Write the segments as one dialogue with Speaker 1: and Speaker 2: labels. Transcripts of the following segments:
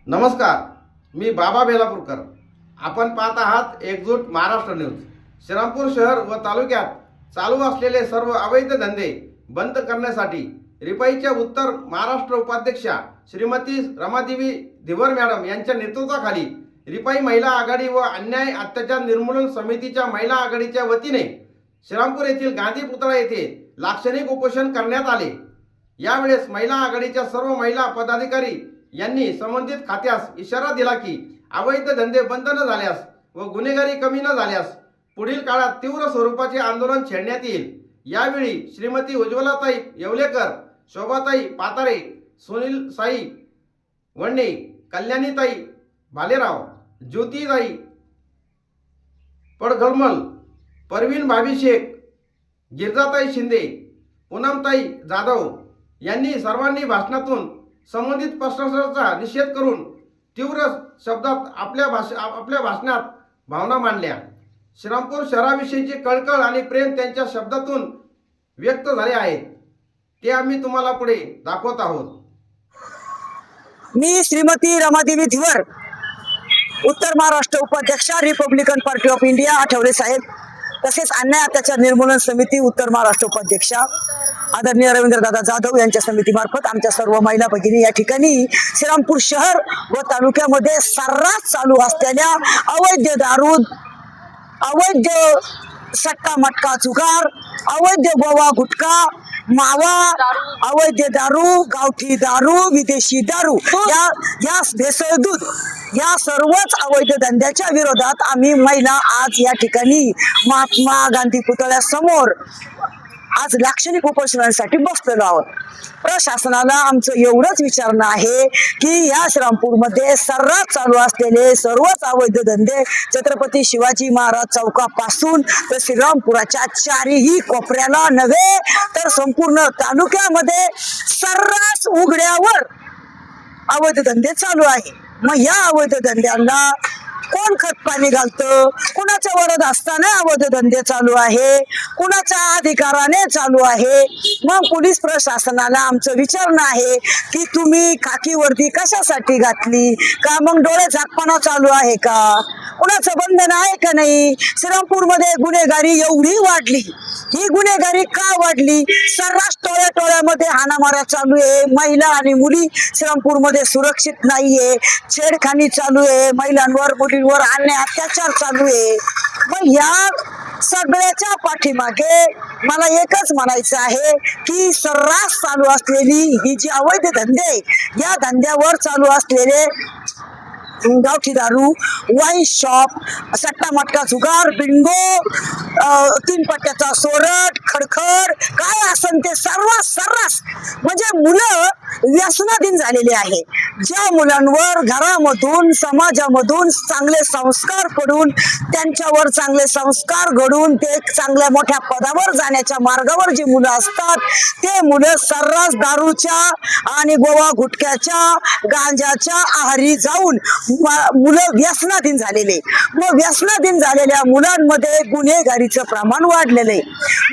Speaker 1: नमस्कार, मी बाबा बेलापूरकर. आपण पाहत आहात एकजूट महाराष्ट्र न्यूज. श्रीरामपूर शहर व तालुक्यात चालू असलेले सर्व अवैध धंदे बंद करण्यासाठी रिपाईच्या उत्तर महाराष्ट्र उपाध्यक्षा श्रीमती रमादेवी धिवर मॅडम यांच्या नेतृत्वाखाली रिपाई महिला आघाडी व अन्याय अत्याचार निर्मूलन समितीच्या महिला आघाडीच्या वतीने श्रीरामपूर येथील गांधी पुतळा येथे लाक्षणिक उपोषण करण्यात आले. यावेळेस महिला आघाडीच्या सर्व महिला पदाधिकारी यांनी संबंधित खात्यास इशारा दिला की अवैध धंदे बंद न झाल्यास व गुन्हेगारी कमी न झाल्यास पुढील काळात तीव्र स्वरूपाचे आंदोलन छेडण्यात येईल. यावेळी श्रीमती उज्ज्वलाताई येवलेकर, शोभाताई पातारे, सुनील साई वंडे, कल्याणीताई भालेराव, ज्योतिताई पडघलमल, परवीन भाभी शेख, गिरजाताई शिंदे, पूनमताई जाधव यांनी सर्वांनी भाषणातून संबंधित प्रशासनाचा निषेध करून तीव्र शब्दात आपल्या भाषणात भावना मांडल्या. श्रीरामपूर शहराविषयीची कळकळ आणि प्रेम त्यांच्या शब्दातून व्यक्त झाले आहे. ते आम्ही तुम्हाला पुढे दाखवत आहोत.
Speaker 2: मी श्रीमती रमादेवी धिवर, उत्तर महाराष्ट्र उपाध्यक्षा, republican party of India, Athawale साहेब, तसेच अन्याय अत्याचार निर्मूलन समिती उत्तर महाराष्ट्र उपाध्यक्षा आदरणीय रवींद्रदादा जाधव यांच्या समितीमार्फत आमच्या सर्व महिला भगिनी या ठिकाणी श्रीरामपूर शहर व तालुक्यामध्ये सर्रास चालू असलेल्या अवैध दारू, अवैध सट्टा मटका जुगार, अवैध गोवा गुटखा, मावा, अवैध दारू, गावठी दारू, विदेशी दारू, या भेसळ दूध, या सर्वच अवैध धंद्याच्या विरोधात आम्ही महिला आज या ठिकाणी महात्मा गांधी पुतळ्यासमोर आज लाक्षणिक उपोषणासाठी बसलेलो आहोत. प्रशासनाला आमचं एवढंच विचारणं आहे की या श्रीरामपूरमध्ये सर्रास चालू असलेले सर्वच अवैध धंदे छत्रपती शिवाजी महाराज चौकापासून तर श्रीरामपुराच्या चारही कोपऱ्याला नव्हे तर संपूर्ण तालुक्यामध्ये सर्रास उघड्यावर अवैध धंदे चालू आहे. मग या अवैध धंद्यांना कोण खत पाणी घालतं? कुणाच्या वरद असताना अवैध धंदे चालू आहे, कुणाच्या अधिकाराने चालू आहे. मग पोलीस प्रशासनाला आमचं विचारणं आहे की तुम्ही खाकी वर्दी कशासाठी घातली? का मग डोळे झाकपणा चालू आहे का? कुणाचं बंधन आहे का नाही? श्रीरामपूरमध्ये गुन्हेगारी एवढी वाढली, ही गुन्हेगारी का वाढली? सर्रास टोळ्या टोळ्यामध्ये हाणामाऱ्या चालू आहे, महिला आणि मुली श्रीरामपूरमध्ये सुरक्षित नाहीये, छेडखानी चालू आहे, महिलांवर मुलींवर अन्याय अत्याचार चालू आहे. मग या सगळ्याच्या पाठीमागे मला एकच म्हणायचं आहे की सर्रास चालू असलेली ही जी अवैध धंदे, या धंद्यावर चालू असलेले गावठी दारू, वाईन शॉप, सट्टा मटका जुगार, बिंगो, 3 पट्ट्याचा सोरट, खडखड, काय असन ते सर्रास म्हणजे मुलं व्यसनाधीन झालेले आहे. ज्या मुलांवर घरामधून समाजामधून चांगले संस्कार पडून त्यांच्यावर चांगले संस्कार घडून ते चांगल्या मोठ्या पदावर जाण्याच्या मार्गावर जी मुलं असतात ते मुलं सर्रास दारूच्या आणि गोवा गुटख्याच्या गांजाच्या आहारी जाऊन मुलं व्यसनाधीन झालेले. मग व्यसनाधीन झालेल्या मुलांमध्ये गुन्हेगारीचं प्रमाण वाढलेले.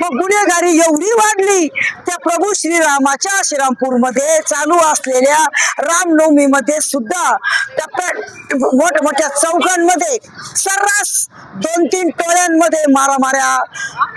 Speaker 2: मग गुन्हेगारी एवढी वाढली त्या प्रभू श्रीरामाच्या श्रीरामपूरमध्ये चालू असलेल्या रामनवमीमध्ये सुद्धा मोठमोठ्या चौकांमध्ये सर्रास 2-3 टोळ्यांमध्ये मारामाऱ्या,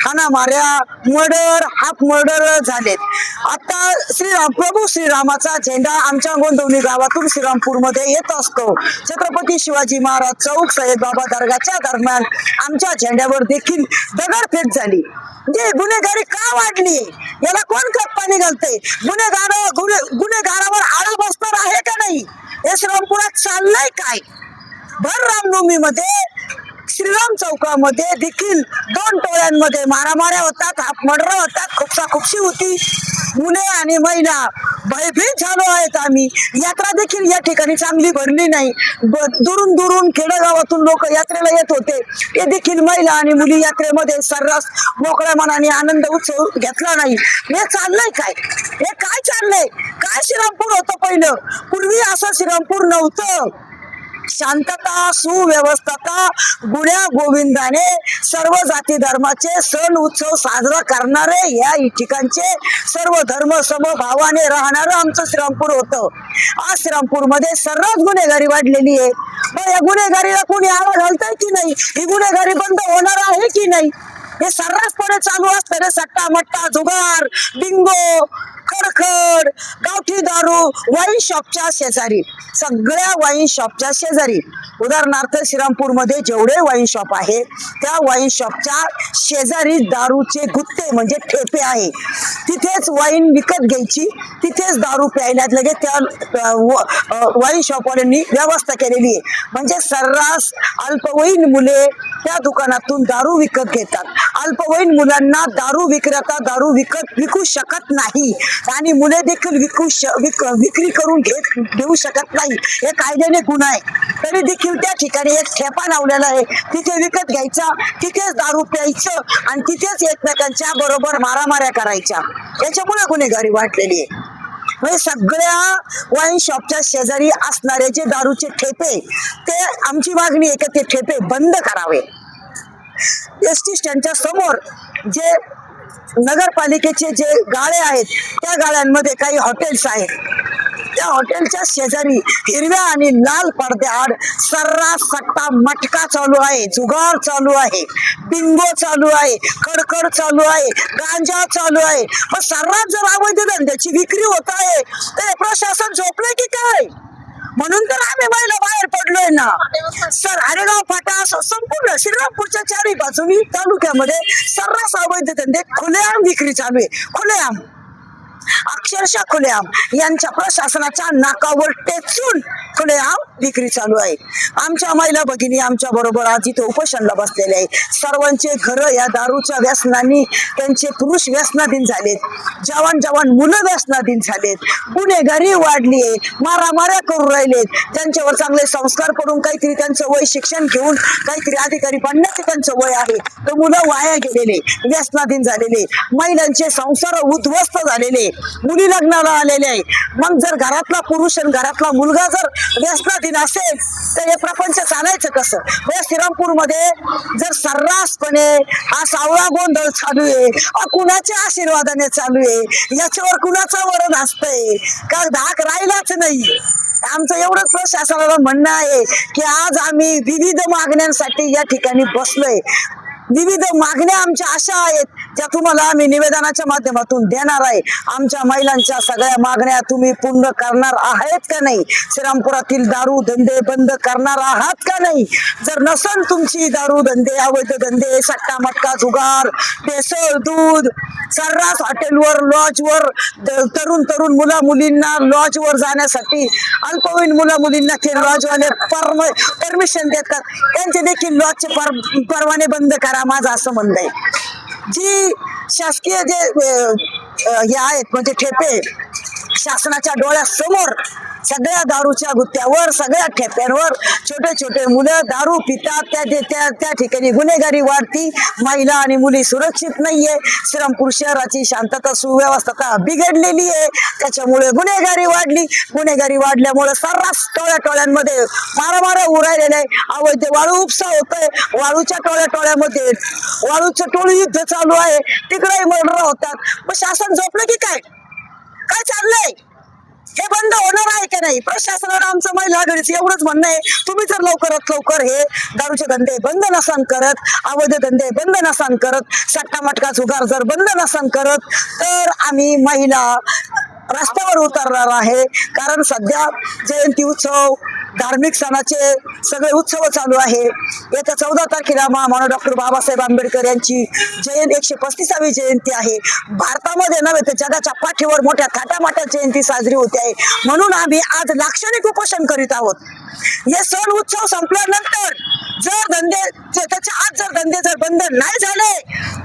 Speaker 2: हाणामाऱ्या, मर्डर, हाफ मर्डर झालेत. आता प्रभू श्रीरामाचा झेंडा आमच्या गोंदवली गावातून श्रीरामपूरमध्ये येत असतो. छत्रपती शिवाजी महाराज चौक, सय्यद बाबा दर्गाच्या दरम्यान आमच्या झेंड्यावर देखील दगडफेक झाली. म्हणजे गुन्हेगारी का वाढली? याला कोण खत पाणी घालते? गुन्हेगारावर आळा बसणार आहे का नाही? हे श्रीरामपुरात चाललंय काय? भर रामनवमीमध्ये श्रीराम चौकामध्ये देखील 2 टोळ्यांमध्ये मारामाऱ्या होतात, हाफ मर्डर होतात, खुपसाखुपशी होती. मुले आणि महिला भयभीत झालो आहेत आम्ही. यात्रा देखील या ठिकाणी चांगली भरली नाही. दुरून खेडेगावातून लोक यात्रेला येत होते, ते देखील महिला आणि मुली यात्रेमध्ये सर्रास मोकळ्या मनाने आनंद उत्सव घेतला नाही. हे चाललंय काय? हे काय चाललंय? काय श्रीरामपूर होतं पहिलं? पूर्वी असं श्रीरामपूर नव्हतं. शांतता, सुव्यवस्थता, गुण्या गोविंदाने सर्व जाती धर्माचे सण उत्सव साजरा करणारे या ठिकाणचे सर्व धर्म समभावाने राहणारं आमचं श्रीरामपूर होतं. आज श्रीरामपूर मध्ये सर्रास गुन्हेगारी वाढलेली आहे. मग या गुन्हेगारीला कोणी आळा घालतंय की नाही? ही गुन्हेगारी बंद होणार आहे की नाही? हे सर्रासपणे चालू असणारे सट्टा मट्टा, जुगार, बिंगो, खडखड, गावठी दारू, वाईन शॉपच्या शेजारी, सगळ्या वाईन शॉपच्या शेजारी, उदाहरणार्थ श्रीरामपूर मध्ये जेवढे वाईन शॉप आहे त्या वाईन शॉपच्या शेजारी दारूचे गुत्ते म्हणजे ठेपे आहे. तिथेच वाईन विकत घ्यायची, तिथेच दारू प्यायला लगेच त्या वाईन शॉपवाल्यांनी व्यवस्था केलेली आहे. म्हणजे सर्रास अल्पवयीन मुले त्या दुकानातून दारू विकत घेतात. अल्पवयीन मुलांना दारू विक्रेता दारू विकू शकत नाही आणि मुले देखील विक्री करून घेऊ शकत नाही. हे कायद्याने गुन्हा आहे. तरी देखील त्या ठिकाणी एक ठेपा लावलेला आहे. तिथे विकत घ्यायचा, तिथेच दारू प्यायचं आणि तिथेच एकमेकांच्या बरोबर मारामाऱ्या करायच्या. याच्यामुळे गुन्हेगारी वाढलेली आहे. म्हणजे सगळ्या वाईन शॉपच्या शेजारी असणारे जे दारूचे ठेपे, ते आमची मागणी आहे की ते ठेपे बंद करावे. एसटी स्टँडच्या समोर जे नगरपालिकेचे जे गाळे आहेत त्या गाळ्यांमध्ये काही हॉटेल्स आहेत. त्या हॉटेलच्या शेजारी हिरव्या आणि लाल पडद्याआड सर्रास सट्टा मटका चालू आहे, जुगार चालू आहे, बिंगो चालू आहे, खडखड चालू आहे, गांजा चालू आहे. पण सर्रास जर अवैध धंद्याची विक्री होत आहे तर प्रशासन झोपले की काय? म्हणून तर आम्ही महिला बाहेर पडलोय ना सर. आरेगाव फाटा संपूर्ण श्रीरामपूरच्या चारही बाजूनी तालुक्यामध्ये सर्रास अवैध धंदे खुलेआम विक्री चालू आहे. खुलेआम, अक्षरशः खुलेआम, यांच्या प्रशासनाच्या नाकावर टेचून खुलेआम विक्री चालू आहे. आमच्या महिला भगिनी आमच्या बरोबर आज इथे उपोषणाला बसलेले आहे. सर्वांचे घर या दारूच्या व्यसनाने त्यांचे पुरुष व्यसनाधीन झालेत, जवान मुलं व्यसनाधीन झालेत, गुन्हेगारी वाढली आहे, मारामाऱ्या करून राहिलेत. त्यांच्यावर चांगले संस्कार पडून काहीतरी त्यांचं वय शिक्षण घेऊन काहीतरी अधिकारी बनण्याचे त्यांचं वय आहे, तर मुलं वाया गेलेले, व्यसनाधीन झालेले, महिलांचे संसार उद्ध्वस्त झालेले, मुली लग्नाला आलेले आहे. मग जर घरातला पुरुष आणि घरातला मुलगा जर व्यसनाधीन असेल तर हे प्रपंच चालायचं कसं? श्रीरामपूर मध्ये जर सर्रासपणे हा सावळा गोंधळ चालू आहे, कुणाच्या आशीर्वादाने चालू आहे, याच्यावर कुणाचा वरण असतंय का? धाक राहिलाच नाही. आमचं एवढंच प्रशासनाला म्हणणं आहे की आज आम्ही विविध मागण्यांसाठी या ठिकाणी बसलोय. विविध मागण्या आमच्या अशा आहेत ज्या तुम्हाला आम्ही निवेदनाच्या माध्यमातून देणार आहे. आमच्या महिलांच्या सगळ्या मागण्या तुम्ही पूर्ण करणार आहात का नाही? श्रीरामपुरातील दारू धंदे बंद करणार आहात का नाही? जर नसन तुमची दारू धंदे, अवैध धंदे, सट्टा मटका, जुगार, भेसळ, दूध, सर्रास हॉटेलवर, लॉजवर तरुण मुला मुलींना लॉजवर जाण्यासाठी अल्पवयीन मुला मुलींना ते लॉजवाले परमिशन देतात, त्यांचे देखील लॉजचे परवाने बंद करा, माझं असं म्हणणं आहे. जी शासकीय जे हे आहेत म्हणजे ठेपे शासनाच्या डोळ्यासमोर सगळ्या दारूच्या गुत्त्यावर, सगळ्या ठेप्यांवर छोटे मुलं दारू पितात, त्या ठिकाणी गुन्हेगारी वाढती, महिला आणि मुली सुरक्षित नाहीये. श्रीरामपूर शहराची शांतता सुव्यवस्था बिघडलेली आहे, त्याच्यामुळे गुन्हेगारी वाढली. गुन्हेगारी वाढल्यामुळे सर्रास टोळ्यांमध्ये मारामाऱ्या उरायलेल्या आहे. अवैध वाळू उपसा होतोय, वाळूच्या टोळ्यामध्ये वाळूचं टोळी युद्ध चालू आहे, तिकडेही मर्डर होतात. मग शासन झोपलं की काय? काय चाललंय? हे बंद होणार आहे की नाही? प्रशासनाला आमचं महिला आघाडीचं एवढंच म्हणणं आहे, तुम्ही जर लवकरात लवकर हे दारूचे धंदे बंद नसान करत, अवैध धंदे बंद नसान करत, सट्टा मटका जुगार जर बंद नसान करत, तर आम्ही महिला रस्त्यावर उतरणार आहे. कारण सध्या जयंती उत्सव, धार्मिक सणाचे सगळे उत्सव चालू आहे. येत्या 14 तारखेला महामानव डॉक्टर बाबासाहेब आंबेडकर यांची 135वी जयंती आहे. भारतामध्ये नव्हे तर जगाच्या पाठीवर मोठ्या थाटामाटात जयंती साजरी होते आहे. म्हणून आम्ही आज लाक्षणिक उपोषण करीत आहोत. हे सण उत्सव संपल्यानंतर जर त्याच्या आज जर धंदे बंद नाही झाले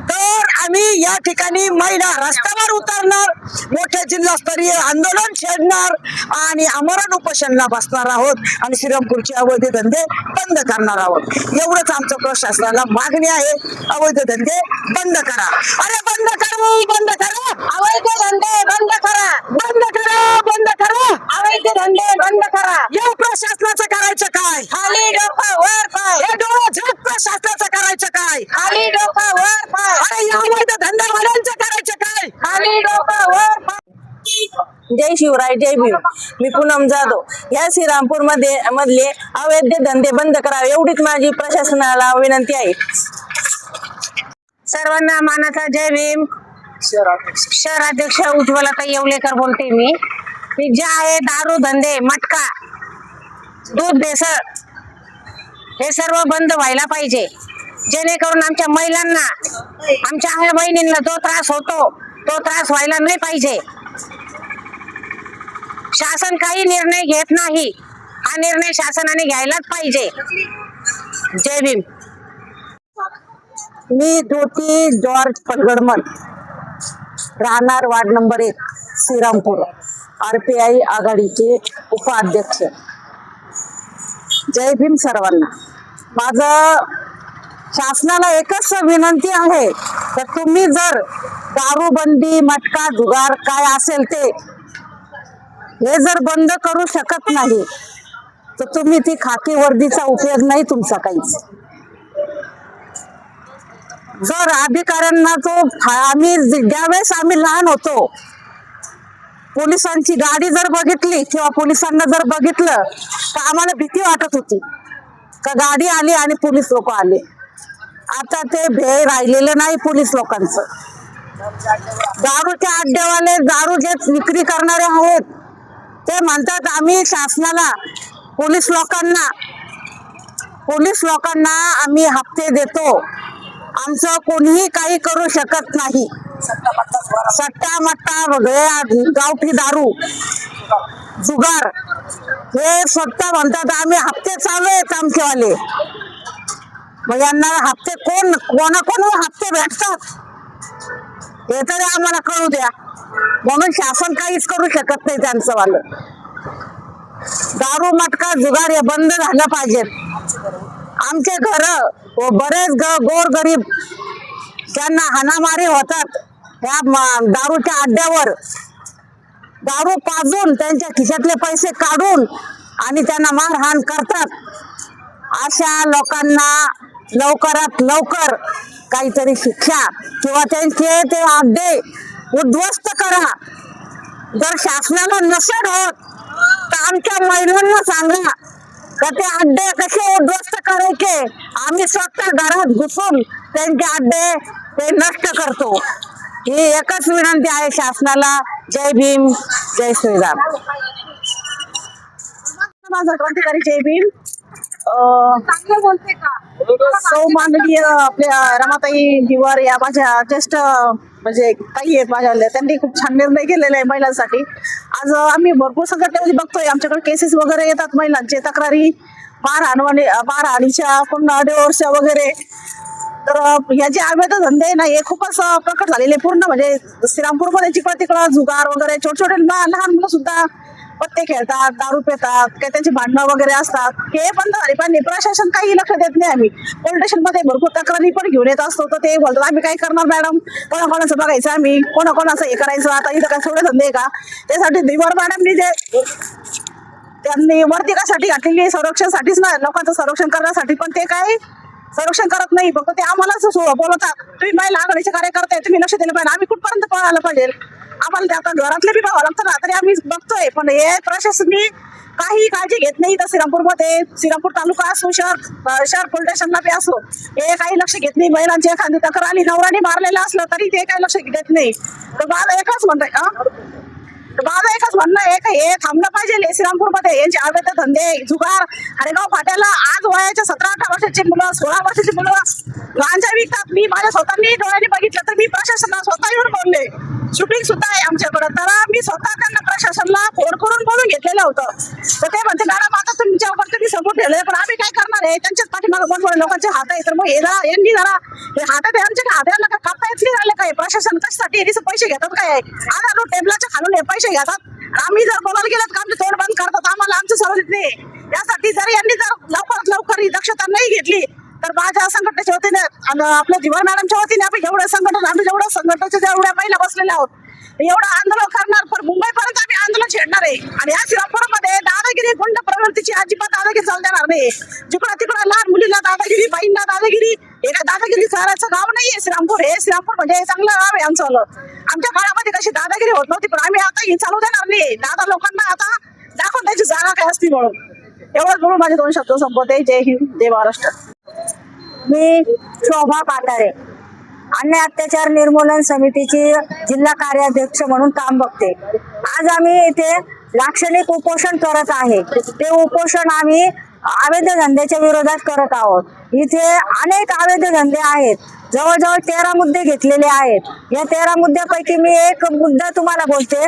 Speaker 2: तर आम्ही या ठिकाणी महिला रस्त्यावर उतरणार, मोठे जिल्हास्तरीय आंदोलन छेडणार आणि आमरण उपोषणला बसणार आहोत आणि श्रीरामपूरचे अवैध धंदे बंद करणार आहोत. एवढंच आमचं प्रशासनाला मागणी आहे. अवैध धंदे बंद करा. अरे बंद करा, बंद करा, अवैध धंदे बंद करा, बंद करा, बंद करा, अवैध धंदे बंद करा. या प्रशासनाचं करायचं काय? काय?
Speaker 3: खाली डोकं वर पाय,
Speaker 2: हे डोळं झाकतं शासनाचं करायचं काय?
Speaker 3: खाली डोकं वर पाय,
Speaker 2: अरे या अवैध धंदेवाल्यांचं करायचं काय?
Speaker 3: खाली डोकं वर पाय. जय शिवराय, जय भीम. मी पूनम जाधव. या श्रीरामपूर मधले अवैध धंदे बंद करावे एवढीच माझी प्रशासनाला विनंती आहे. सर्वांना मानाचा जय भीम. शहराध्यक्ष उज्ज्वलाताई येवलेकर बोलते मी. की जे आहे दारू धंदे, मटका, दूध भेसळ हे सर्व बंद व्हायला पाहिजे, जेणेकरून आमच्या महिलांना, आमच्या आई बहिणींना जो त्रास होतो तो त्रास व्हायला नाही पाहिजे. शासन काही निर्णय घेत नाही, हा निर्णय शासनाने घ्यायलाच पाहिजे. जय भीम.
Speaker 2: मी ज्योती जॉर्ज पडगडमल, राहणार वार्ड नंबर 1 श्रीरामपूर, RPI आघाडीचे उपाध्यक्ष. जय भीम सर्वांना. माझं शासनाला एकच विनंती आहे तर तुम्ही जर दारूबंदी, मटका, जुगार काय असेल ते हे जर बंद करू शकत नाही तर तुम्ही ती खाकी वर्दीचा उपयोग नाही तुमचा काहीच. जर अधिकाऱ्यांना तो आम्ही ज्यावेळेस आम्ही लहान होतो, पोलिसांची गाडी जर बघितली किंवा पोलिसांना जर बघितलं तर आम्हाला भीती वाटत होती का गाडी आली आणि पोलीस लोक आले. आता ते भय राहिलेलं नाही पोलीस लोकांचं. दारूच्या अड्डेवाले, दारू जे विक्री करणारे आहेत ते म्हणतात आम्ही शासनाला, पोलीस लोकांना आम्ही हप्ते देतो, आमचं कोणीही काही करू शकत नाही. सट्टा मट्टा वगैरे, गावठी दारू, जुगार हे स्वतः म्हणतात आम्ही हप्ते चालू आहेत आमचेवाले. मग यांना हप्ते कोणाकोण हप्ते भेटतात हे तरी आम्हाला कळू द्या. म्हणून शासन काहीच करू शकत नाही त्यांचं वालं. दारू, मटका, जुगार हे बंद झालं पाहिजेत. आमचे घर व बरेच गोरगरीब त्यांना हाणामारी होतात ह्या दारूच्या अड्ड्यावर. दारू पाजून त्यांच्या खिशातले पैसे काढून आणि त्यांना मारहाण करतात. अशा लोकांना लवकरात लवकर काहीतरी शिक्षा किंवा त्यांचे ते अड्डे उद्ध्वस्त करा. जर शासनाला नसेल होत तर आमच्या महिलांना सांगा का ते अड्डे कसे उद्ध्वस्त करायचे. आम्ही स्वतः घरात घुसून त्यांचे अड्डे ते नष्ट करतो. ही एकच विनंती आहे शासनाला. जय भीम, जय श्रीराम. माझा क्रांतिकारी जय भीम. सौ माननीय आपल्या रमाताई दिवार या माझ्या ज्येष्ठ म्हणजे ताई आहेत माझ्या, त्यांनी खूप छान निर्णय केलेला आहे महिलांसाठी. आज आम्ही भरपूर संघटनेमध्ये बघतोय आमच्याकडे केसेस वगैरे येतात महिलांचे, तक्रारी मारहाणीच्या, पुन्हा डिवोर्सच्या वगैरे. तर ह्या जे अवैध धंदे आहे ना हे खूपच प्रकट झालेले पूर्ण म्हणजे श्रीरामपूरमध्ये जिकडं तिकडं जुगार वगैरे, छोटे छोटे लहान मुलं सुद्धा पत्ते खेळतात, दारू पितात, काही त्यांची भांडणं वगैरे असतात. हे बंद झाले पाहिजे. प्रशासन काही लक्ष देत नाही. आम्ही पोलीस स्टेशन मध्ये भरपूर तक्रारी पण घेऊन येत असतो तर ते बोलतात आम्ही काय करणार मॅडम, कोणाकोणाचं बघायचं, आम्ही कोणाकोणाचं हे करायचं. आता इथं काय थोडे धंदे का, त्यासाठी दिवार मॅडमनी जे त्यांनी वरती कशासाठी घातलेली, संरक्षणासाठीच ना, लोकांचं संरक्षण करण्यासाठी. पण ते काय संरक्षण करत नाही, फक्त ते आम्हालाच बोलवतात. तुम्ही महिला आघाडीचे कार्यकर्ते, तुम्ही लक्ष दिलं पाहिजे, आम्ही कुठपर्यंत पळायला पाहिजे. आम्हाला ते आता घरातले बी बघावं लागतं ना, तरी आम्ही बघतोय. पण हे प्रशासनाने काही काळजी घेत नाही. तर श्रीरामपूरमध्ये, श्रीरामपूर तालुका असो, शहर पोलीस स्टेशनला बी असो, हे काही लक्ष घेत नाही. महिलांची एखादी तक्रार आली, नवऱ्याने मारलेलं असलं तरी ते काही लक्ष देत नाही. तर माझं एकच म्हणणं आहे का हे थांबलं पाहिजे. श्रीरामपूरमध्ये यांचे अवैध धंदे, जुगार, हरेगाव फाट्याला आज वयाच्या 17-18 वर्षाची मुलं, 16 वर्षाची मुलं गांजा विकतात. मी माझ्या स्वतःनी डोळ्यांनी बघितलं. तर मी प्रशासनाला स्वतः येऊन बोलले, शूटिंग सुद्धा आहे आमच्याकडं. तर मी स्वतः त्यांना प्रशासनाला फोन करून बोलून घेतलेलं होतं. तर ते म्हणते मॅडम आता तुमच्यावर तुम्ही सपोर्ट ठेवले, पण आम्ही काय करणार आहे, त्यांच्याच पाठीमागे कोण लोकांचे हात आहे. तर मग यांनी जरा हे हातात आमच्या हाताला का कापता येत नाही राहिले काय. प्रशासन कशासाठी पैसे घेतात काय, आधार टेबलाच्या खालून हे पैसे घेतात. आम्ही जर बोलायला गेलं तर आमचे तोंड बंद करतात, आम्हाला आमचं सर्व नाही. यासाठी जर यांनी जर लवकरात लवकर ही दक्षता नाही घेतली तर माझ्या संघटनेच्या वतीने आणि आपल्या दिवार मॅडमच्या वतीने आम्ही जेवढ्या संघटनेच्या जेवढ्या महिला बसलेल्या आहोत एवढं आंदोलन करणार. पण मुंबईपर्यंत आम्ही आंदोलन छेडणार आहे. आणि या श्रीरामपूरमध्ये दादागिरी, गुंड प्रवृत्तीची अजिबात दादागिरी चालू देणार
Speaker 4: आहे. जिकडं तिकडं लहान मुलीला दादागिरी, बाईंना दादागिरी. हे काय दादागिरी सहराचं गाव नाहीये श्रीरामपूर. हे श्रीरामपूर म्हणजे हे चांगलं गाव आहे आमचं. आमच्या काळामध्ये कशी दादागिरी होत नव्हती, पण आम्ही आता ही चालू देणार नाही. दादा लोकांना आता दाखवून त्याची जागा काय असती म्हणून. एवढंच बोलून माझे 2 शब्द संपवते. जय हिंद, जय महाराष्ट्र.
Speaker 2: मी शोभा पातारे, अन्याय अत्याचार निर्मूलन समितीची जिल्हा कार्याध्यक्ष म्हणून काम बघते. आज आम्ही इथे लाक्षणिक उपोषण करत आहे. ते उपोषण आम्ही अवैध धंद्याच्या विरोधात करत आहोत. इथे अनेक अवैध धंदे आहेत. जवळजवळ 13 मुद्दे घेतलेले आहेत. या 13 मुद्द्यापैकी मी एक मुद्दा तुम्हाला बोलते.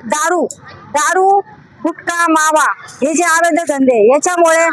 Speaker 2: दारू, गुटखा, मावा हे जे अवैध धंदे, याच्यामुळे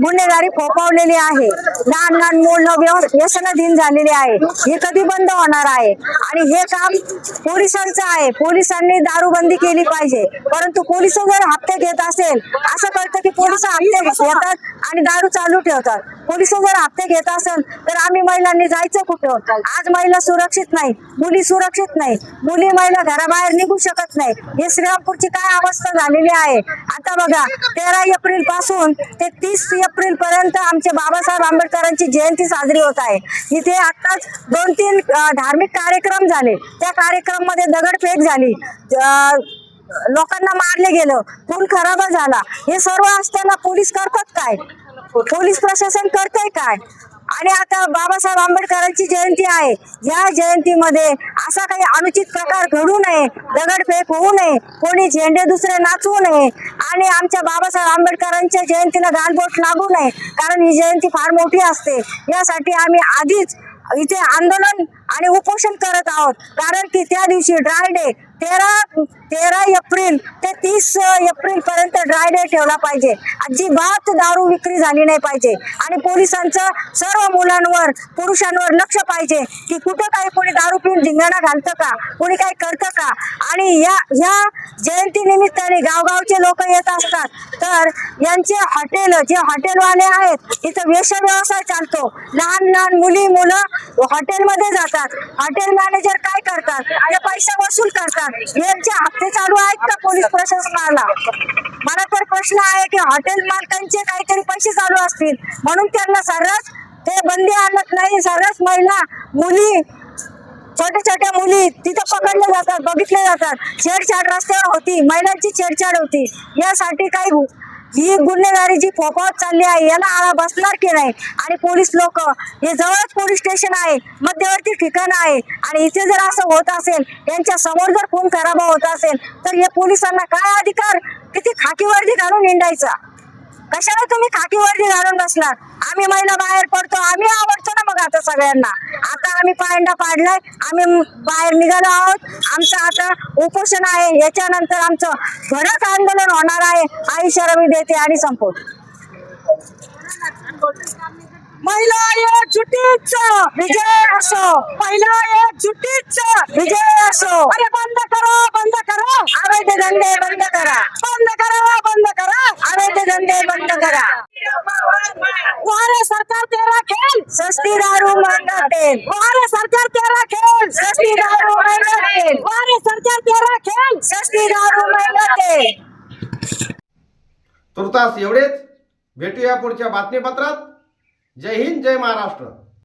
Speaker 2: गुन्हेगारी फोफावलेली आहे. लहान लहान मुलं व्यसनाधीन झालेली आहे. हे कधी बंद होणार आहे? आणि हे काम पोलिसांचं आहे. पोलिसांनी दारूबंदी केली पाहिजे. परंतु पोलिस जर हप्ते घेत असेल, असं कळतं की पोलिस हप्ते घेतात आणि दारू चालू ठेवतात. पोलिस जर हप्ते घेत असेल तर आम्ही महिलांनी जायचं कुठं? आज महिला सुरक्षित नाही, मुली सुरक्षित नाही. महिला घराबाहेर निघू शकत नाही. हे श्रीरामपूरची काय अवस्था झालेली आहे आता बघा. 13 एप्रिल पासून ते 30 एप्रिल पर्यंत आमचे बाबासाहेब आंबेडकरांची जयंती साजरी होत आहे. इथे आताच 2-3 धार्मिक कार्यक्रम झाले. त्या कार्यक्रम मध्ये दगडफेक झाली, लोकांना मारले गेलं, खून खराबा झाला. हे सर्व असताना पोलीस करतात काय? पोलीस प्रशासन करतंय काय? आणि आता बाबासाहेब आंबेडकरांची जयंती आहे. या जयंतीमध्ये असा काही अनुचित प्रकार घडू नये, दगडफेक होऊ नये, कोणी झेंडे दुसरे नाचवू नये आणि आमच्या बाबासाहेब आंबेडकरांच्या जयंतीला गालबोट लागू नये. कारण ही जयंती फार मोठी असते. यासाठी आम्ही आधीच इथे आंदोलन आणि उपोषण करत आहोत. कारण की त्या दिवशी ड्राय डे 13 एप्रिल ते 30 एप्रिल पर्यंत ड्राय डे ठेवला पाहिजे. अजिबात दारू विक्री झाली नाही पाहिजे. आणि पोलिसांचं सर्व मुलांवर, पुरुषांवर लक्ष पाहिजे की कुठं काही कोणी दारू पिऊन धिंगाणा घालतं का, कोणी काही करतं का. आणि ह्या जयंती निमित्ताने गावगावचे लोक येत असतात. तर यांचे जे हॉटेलवाले आहेत, तिथं व्यसन व्यवसाय चालतो. लहान लहान मुलं हॉटेलमध्ये जातात. हॉटेल मॅनेजर काय करतात? आणि पैसा वसूल करतात. यांचे हप्ते चालू आहेत का पोलीस प्रशासनाला? मला तर प्रश्न आहे की हॉटेल मालकांचे काहीतरी पैसे चालू असतील म्हणून त्यांना सर्रास ते बंदी आणत नाही. सर्रास महिला, मुली, छोट्या मुली तिथं पकडले जातात, बघितले जातात. छेडछाड रस्त्यावर होती, महिलांची छेडछाड होती. यासाठी काही ही गुन्हेगारी जी फोफावत चालली आहे, याला आळा बसणार की नाही? आणि पोलीस लोक, हे जवळच पोलीस स्टेशन आहे, मध्यवर्ती ठिकाण आहे, आणि इथे जर असं होत असेल, यांच्या समोर जर खून खराबा होत असेल, तर या पोलिसांना काय अधिकार? किती खाकी वर्दी घालून हिंडायचा? कशाला तुम्ही खाकी वर्दी घालून बसलात? आम्ही महिला बाहेर पडतो, आम्ही आवडतो ना मग आता सगळ्यांना. आता आम्ही पायंडा पाडलाय, आम्ही बाहेर निघालो आहोत. आमचं आता उपोषण आहे. याच्यानंतर आमचं भडक आंदोलन होणार आहे. हा इशारा मी देते आणि संपवतो. महिला एकजुटीचा विजय असो. महिला एकजुटीचा विजय असो. अरे बंद करा अवैध धंदे, बंद करा अवैध धंदे, बंद करा.
Speaker 4: वारे सरकार तेरा खेल,
Speaker 2: सस्ती दारू महंगा तेल.
Speaker 4: वारे सरकार तेरा खेल,
Speaker 2: सस्ती दारू महंगा तेल.
Speaker 4: वारे सरकार तेरा खेल.
Speaker 2: सस्ती दारू महंगा तेल.
Speaker 1: तुर्तास एवढेच. भेटूया पुढच्या बातमीपत्रात. जय हिंद, जय महाराष्ट्र.